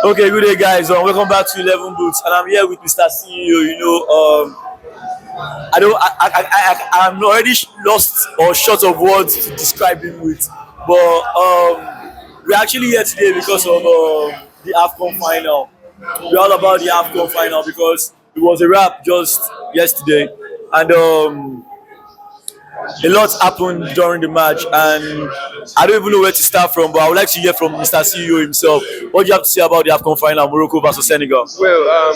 Okay, good day, guys. Welcome back to 11 Boots, and I'm here with Mr. CEO. I don't, I'm already lost or short of words to describe him with, but we're actually here today because of the Afcon final. We're all about the Afcon final because it was a wrap just yesterday, and a lot happened during the match, and I don't even know where to start from. But I would like to hear from Mr. CEO himself. What do you have to say about the Afcon final, Morocco versus Senegal? Well,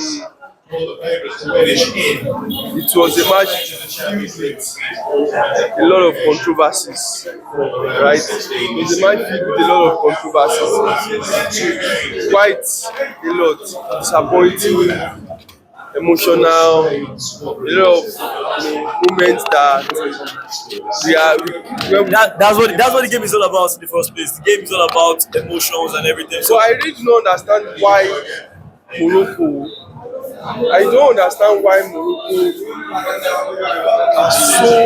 it was a match filled with a lot of controversies, right? It was a match filled with a lot of controversies, quite a lot, disappointing, emotional, a lot of moments that we are. That's what the game is all about in the first place. The game is all about emotions and everything. So I really don't understand why Morocco. I don't understand why Morocco are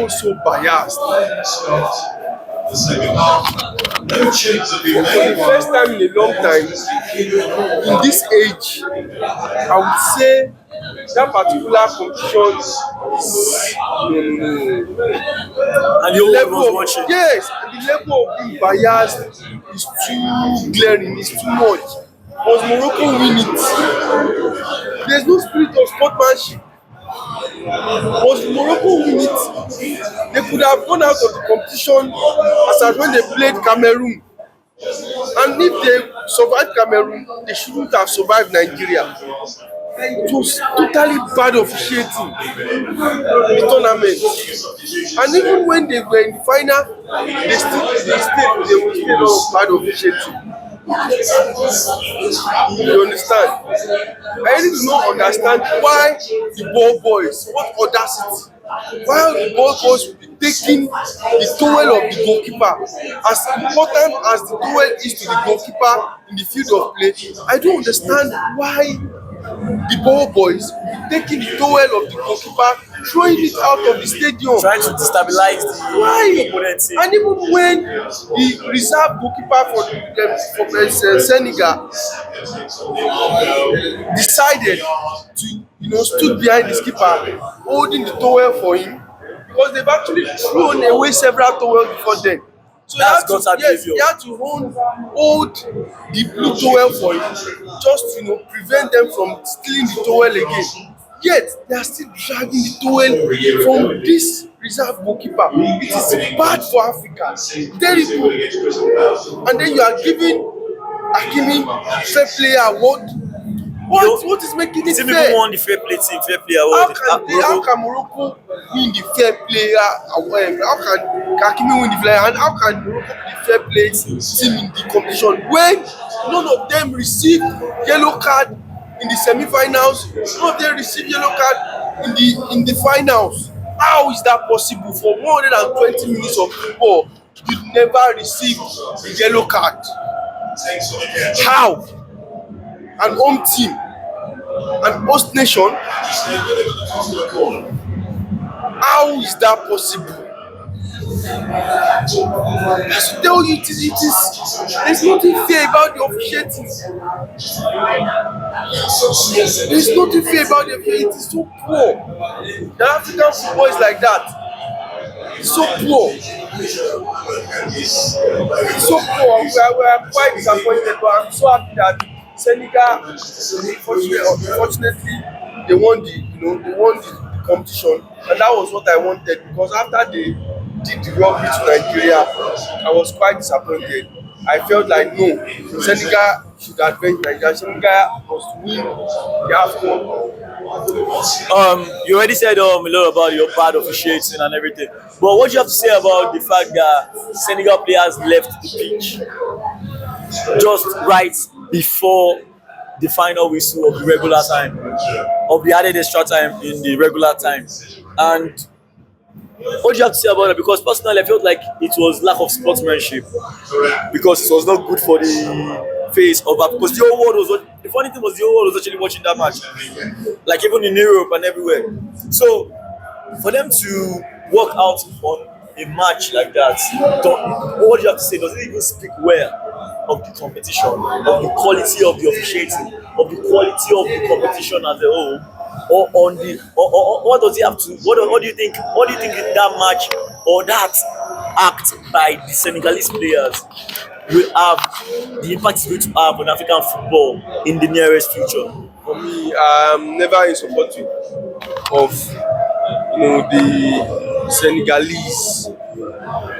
so biased. For the first time in a long time, in this age, I would say that particular competition is And the whole world was watching. yes, and the level of being biased is too glaring, it's too much. Must Morocco win it? There's no spirit of sportsmanship. Must Morocco win it? They could have gone out of the competition as at when they played Cameroon. And if they survived Cameroon, they shouldn't have survived Nigeria. It was totally bad officiating in the tournament. And even when they were in the final, they were still bad officiating. You understand? I really do not understand why the ball boys, what audacity, why the ball boys will be taking the towel of the goalkeeper. As important as the towel is to the goalkeeper in the field of play, I don't understand why the ball boys will be taking the towel of the goalkeeper, throwing it out of the stadium. Trying to destabilize the opponent team. And even when the reserve goalkeeper from Senegal decided to, stood behind the skipper, holding the towel for him, because they've actually thrown away several towels before then. So That's he had to hold the blue towel for him, just to prevent them from stealing the towel again. Yet they are still dragging the towel from this reserve goalkeeper. It is bad for Africa, terrible. And then you are giving Hakimi Fair Player Award. What is making it Some fair? people want the fair play team, fair play award. How can Morocco win the Fair Player Award? How can Hakimi win the player? And how can Morocco be the fair play team in the competition when none of them received yellow card in the semi-finals, none of them received yellow card in the finals? How is that possible? For 120 minutes of football, you never received a yellow card. How? An home team, an host nation. How is that possible? I should tell you, there's nothing fair about the officiating. There's nothing fair about the officiating. It is so poor. The African football is like that. It's so poor. It's so poor. We are quite disappointed, but I'm so happy that Senegal, unfortunately, they won the competition, and that was what I wanted, because after they did the robbery to Nigeria, I was quite disappointed. I felt like no, Senegal should advance Nigeria. Senegal must win the Afcon. You already said a lot about your bad officiating and everything, but what do you have to say about the fact that Senegal players left the pitch just right before the final whistle of the regular time, of the added extra time in the regular time? And what do you have to say about that? Because personally, I felt like it was lack of sportsmanship, because it was not good for the face of that. Because the whole world was, the funny thing was, the whole world was actually watching that match, like even in Europe and everywhere. So for them to work out on a match like that, what you have to say, does it even speak well of the competition, of the quality of the officiating, of the quality of the competition as a whole, or on the or what does it have to? What do you think? What do you think that match or that act by the Senegalese players will have the impact it's going to have on African football in the nearest future? For me, I'm never in support of the Senegalese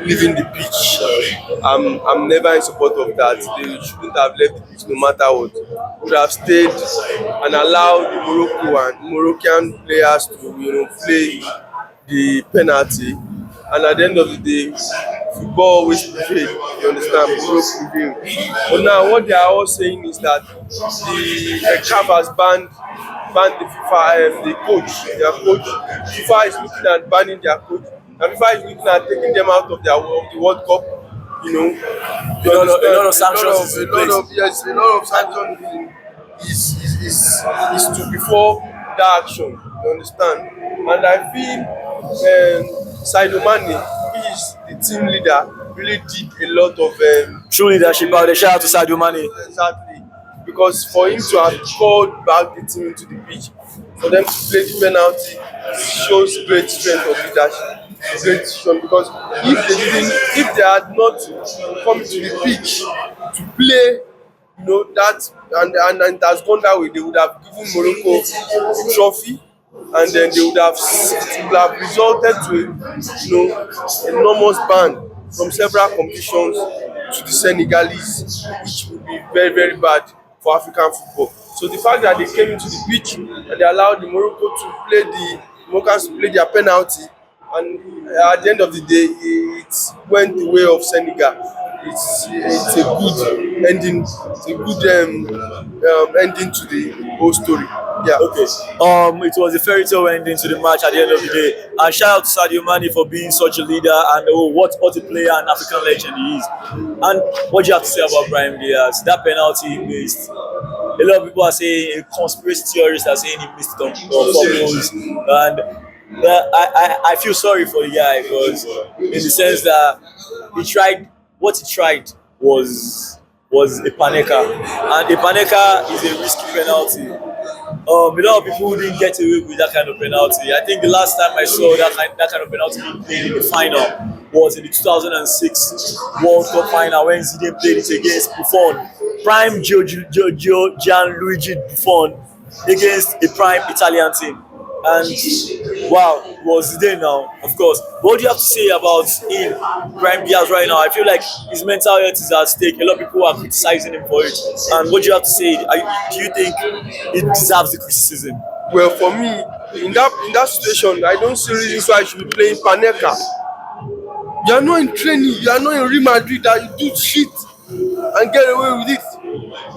leaving the pitch. I'm never in support of that. They shouldn't have left the pitch no matter what. Should have stayed and allowed the Moroccan players to play the penalty. And at the end of the day, football always prevail. You understand? Football prevail. But now what they are all saying is that the CAF has banned the FIFA, the coach, their coach. FIFA is looking at banning their coach. And FIFA is looking at taking them out of the World Cup. You know, you A lot of understand? sanctions is in place. Yes, a lot of sanctions is to before that action. You understand? And I feel Sadio Mane, who is the team leader, really did a lot of True leadership out there. Shout out to Sadio Mane. exactly, because for him to have called back the team into the pitch, for them to play the penalty, shows great strength of leadership, great decision. Because if they had not come to the pitch to play, that and it has gone that way, they would have given Morocco the trophy, and then it would have resulted to enormous ban from several competitions to the Senegalese, which would be very, very bad for African football. So the fact that they came into the pitch and they allowed the Moroccans to play their penalty, and at the end of the day, it went the way of Senegal. It's a good ending. It's a good ending to the whole story. Yeah. Okay. It was a fairy tale ending to the match at the end of the day. And shout out to Sadio Mane for being such a leader and what a player and African legend he is. And what do you have to say about Brahim Diaz? That penalty he missed. A lot of people are saying, conspiracy theorists are saying he missed it on purpose. And I feel sorry for the guy, because in the sense that what he tried was a panenka, and a panenka is a risky penalty. A lot of people didn't get away with that kind of penalty. I think the last time I saw that kind of penalty being played in the final was in the 2006 World Cup final when Zidane played it against Buffon, prime Gianluigi Buffon against a prime Italian team. And wow, it was Zidane now, of course. What do you have to say about him, Brahim Diaz, right now? I feel like his mental health is at stake. A lot of people are criticizing him for it. And what do you have to say? Do you think it deserves the criticism? Well, for me, in that situation, I don't see reasons why I should be playing Panenka. You are not in training. You are not in Real Madrid that you do shit and get away with it.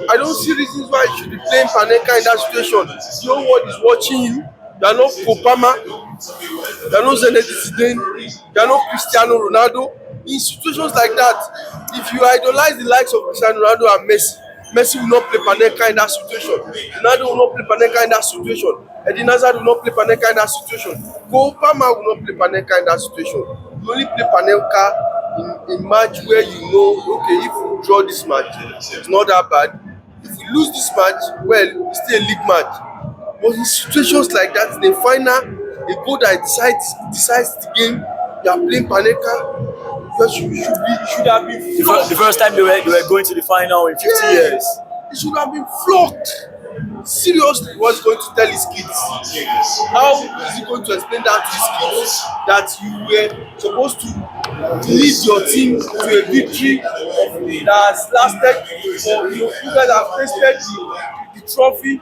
I don't see reasons why you should be playing Panenka in that situation. The whole world is watching you. You are not Kopama. You are not Zinedine Zidane. You are not Cristiano Ronaldo. In situations like that, if you idolize the likes of Cristiano Ronaldo and Messi will not play Panenka in that situation. Ronaldo will not play Panenka in that situation. Eden Hazard will not play Panenka in that situation. Kopama will not play Panenka in that situation. You only play Panenka in match where you know, okay, if we draw this match, it's not that bad. If we lose this match, well, it's still a league match. But in situations like that, in the final, a goal that decides the game, you are playing Panenka, because you should have been flogged. The first time they were going to the final in 50 years. He should have been flogged. Seriously, what's going to tell his kids? How is he going to explain that to his kids? That you were supposed to lead your team to a victory that has lasted for, you guys have tasted the trophy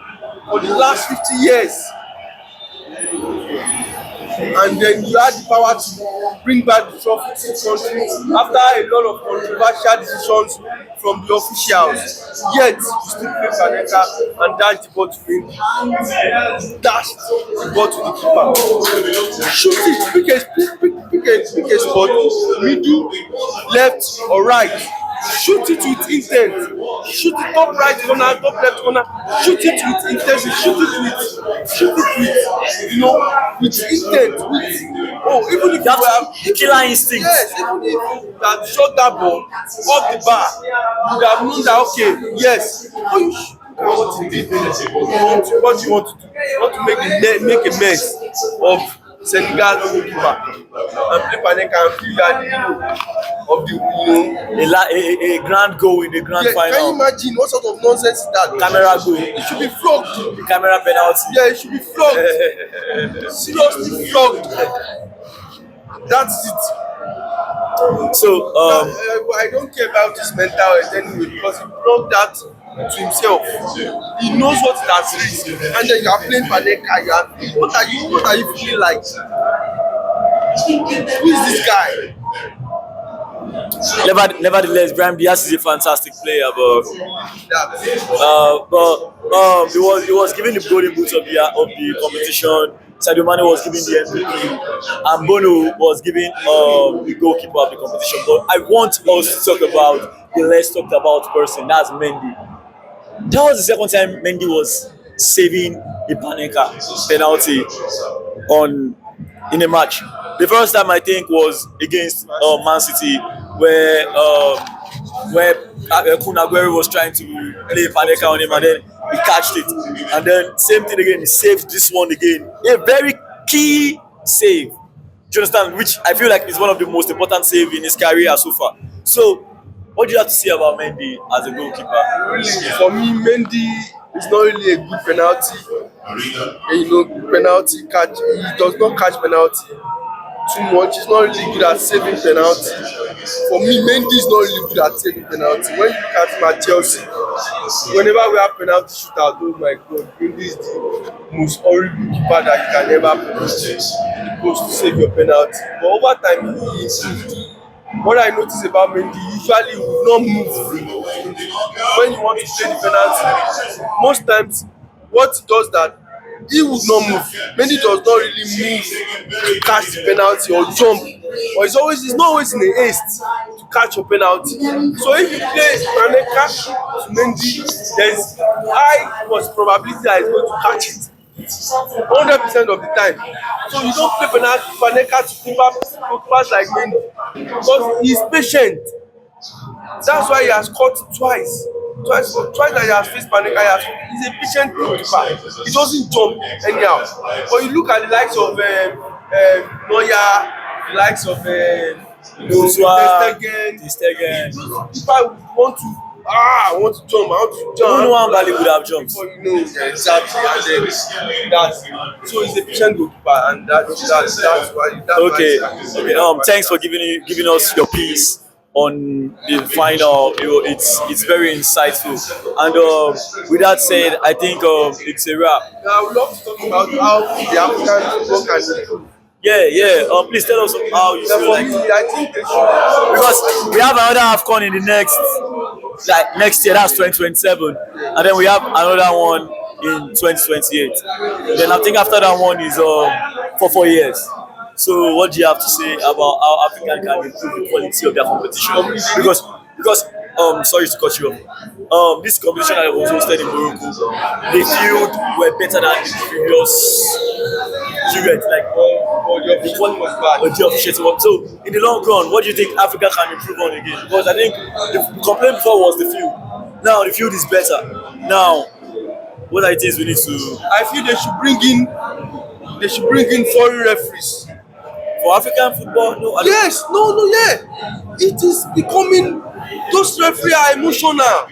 for the last 50 years, and then you had the power to bring back the trophy to the country after a lot of controversial decisions from the officials. Yet you still play Panenka and dash the ball to win. Dash the ball to the keeper. Shoot it. Pick a spot, middle, left or right. Shoot it with intent. Shoot it top right corner, top left corner. Shoot it with intention. Shoot it with, with intent. With even if You you have were, to killer instinct. yes, even if you had shot that ball off the bar, you would have known that okay, yes. Oh, you what you did, what you want to do, not to make a mess of Senegal goalkeeper and play Panenka and feel that the hero of the A grand goal in the grand yeah, can you final. imagine what sort of nonsense is that? Camera goal. It should be flogged. The camera penalty. Yeah, it should be flogged. Seriously flogged. That's it. So I don't care about his mental health anyway because he brought that to himself. He knows what it has risk. And then you are playing Panenka. What are you feeling like? Who is this guy? nevertheless, Brahim Diaz is a fantastic player, but he was given the golden boot of the competition. Sadio Mane was given the MVP, and Bono was given the goalkeeper of the competition. But I want us to talk about the less talked about person. That's Mendy. That was the second time Mendy was saving a Panenka penalty in a match. The first time I think was against Man City, where Kun Aguero was trying to play Panenka on him, and then he catched it. And then same thing again, he saved this one again. A very key save. Do you understand? Which I feel like is one of the most important saves in his career so far. So, what do you have to say about Mendy as a goalkeeper? Really, for me, Mendy is not really a good penalty. Penalty catch. He does not catch penalty too much. He's not really good at saving penalty. For me, Mendy is not really good at saving penalty. When you look at him at Chelsea, whenever we have penalty shootout, oh my God, Mendy is the most horrible keeper that you can ever put to save your penalty. But over time, he improved. What I notice about Mendy, usually he will not move when you want to play the penalty. Most times, what he does that he would not move. Mendy does not really move to catch the penalty or jump, or he's not always in a haste to catch your penalty. So if you play Panenka to Mendy, there's high probability that he's going to catch it 100% of the time. So you don't play Panenka to keepers like Mendy because he's patient. That's why he has caught twice that he has faced Panenka. He's a patient goalkeeper. He doesn't jump anyhow. But you look at the likes of Neuer, the likes of Stegen. People want to jump. Even one Bali would have jumped. Before you know exactly, and then so he's a patient goalkeeper, and that's why. Okay. Thanks for giving us your piece on the final. It's very insightful. And with that said, I think it's a wrap. Now, I would love to talk about how the African football can improve. Yeah. Please tell us how you feel For like, me, I think they should. because we have another Afcon in the next year. That's 2027, and then we have another one in 2028. Then I think after that one is for 4 years. So what do you have to say about how African can improve the quality of their competition? Because sorry to cut you off. This competition that was hosted in Morocco, the field were better than the previous period. Like the quality was bad. The officiating was. So in the long run, what do you think Africa can improve on again? Because I think the complaint before was the field. Now the field is better. Now, what are the things we need to? I feel they should bring in foreign referees. For African football, no. Yes, yeah. It is becoming, those referees are emotional.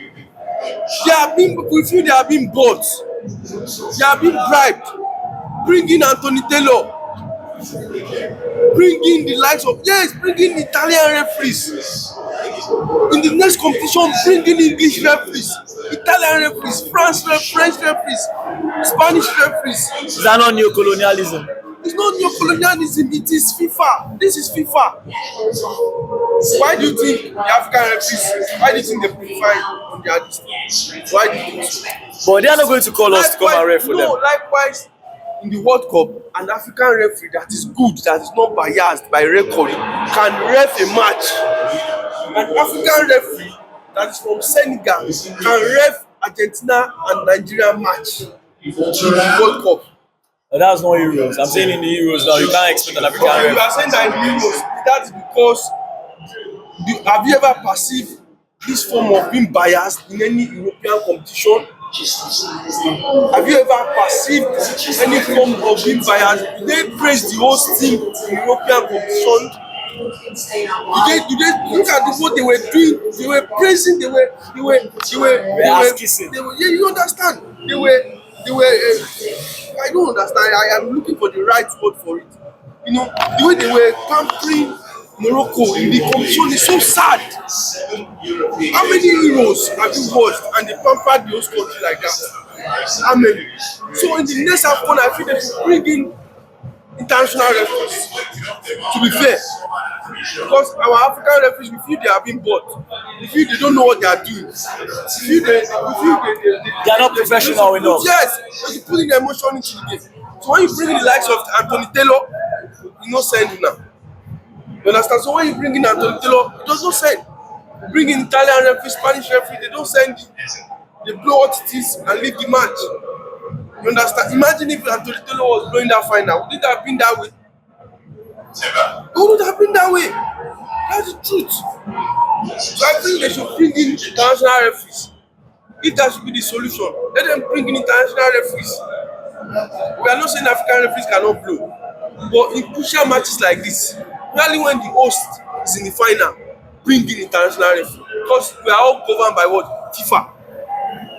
We feel they are being bought. They are being bribed. Bring in Anthony Taylor. Bring in the likes of, bring in Italian referees. In the next competition, bring in English referees, Italian referees, French referees, Spanish referees. Is that not neo-colonialism? It's not neo-colonialism, it is FIFA. This is FIFA. Why do you think the African referees, they prefer on their list? Why do you think so? But they are not going to call us to come and ref for them. Likewise, in the World Cup, an African referee that is good, that is not biased by record, can ref a match. An African referee that is from Senegal can ref Argentina and Nigeria match in the World Cup. But that's not Euros. I'm saying in the Euros now, you can't expect an African Okay, you ref. are saying that in Euros, that is because have you ever perceived this form of being biased in any European competition? Have you ever perceived any form of being biased? Do they praise the host team in European competition? Do they look at what they were doing? They were praising. Ass kissing. Yeah, you understand? They were. I don't understand. I am looking for the right word for it. You know, the way they were pampering Morocco in the competition is so sad. How many Euros have you watched and they pampered the host country like that? How many? So in the next Afcon, I feel they should bring in international referees. To be fair, because our African referees, we feel they are being bought. We feel they don't know what they are doing. We feel They are not professional enough. yes, they should put in emotion into the game. So when you bring in the likes of Anthony Taylor, you no send him now. You understand? So when you bring in Anthony Taylor, it does not send. Bring in Italian referee, Spanish referee, they don't send. They blow what it is and leave the match. You understand? Imagine if Anthony Taylor was blowing that final. Would it have been that way? It would have been that way. That's the truth. So I think they should bring in international referees. If that should be the solution, let them bring in international referees. We are not saying African referees cannot blow, but in crucial matches like this, especially when the host is in the final, bring in international referee because we are all governed by what? FIFA.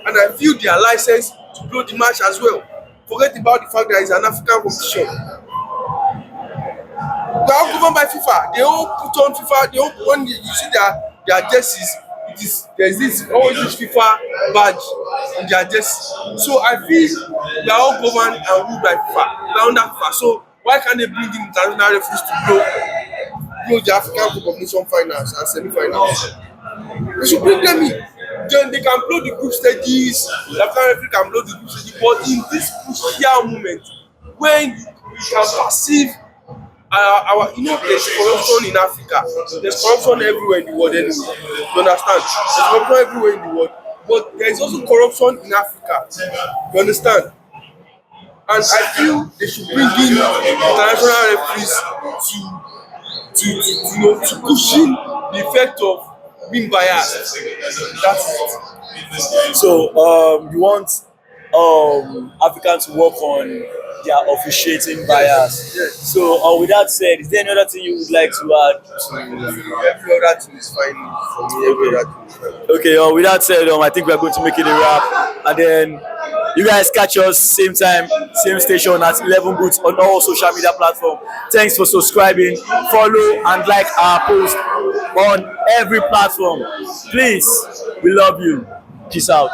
And I feel they are licensed to blow the match as well. Forget about the fact that it's an African competition. They are all governed by FIFA. They all put on FIFA. They all, when you see their jerseys, there's this always this FIFA badge in their jerseys. So I feel they are all governed and ruled by FIFA. They are under FIFA. So why can't they bring in international referees to blow the African Cup of Nations finals and semi-finals? They should bring them in. Then they can blow the group stages. The African referee can blow the group stages. But in this crucial moment, when we can perceive there's corruption in Africa. There's corruption everywhere in the world anyway. You understand? There's corruption everywhere in the world. But there is also corruption in Africa. You understand? And I feel they should bring in international referees to cushion the effect of being biased. That's it. So you want Africans to work on their officiating bias. Yes. So with that said, is there any other thing you would like to add to? Every other thing is fine for me. Every other thing is fine. Okay, with that said, I think we're going to make it a wrap. And then you guys catch us same time, same station at 11 Boots on all social media platforms. Thanks for subscribing, follow, and like our post on every platform. Please, we love you. Peace out.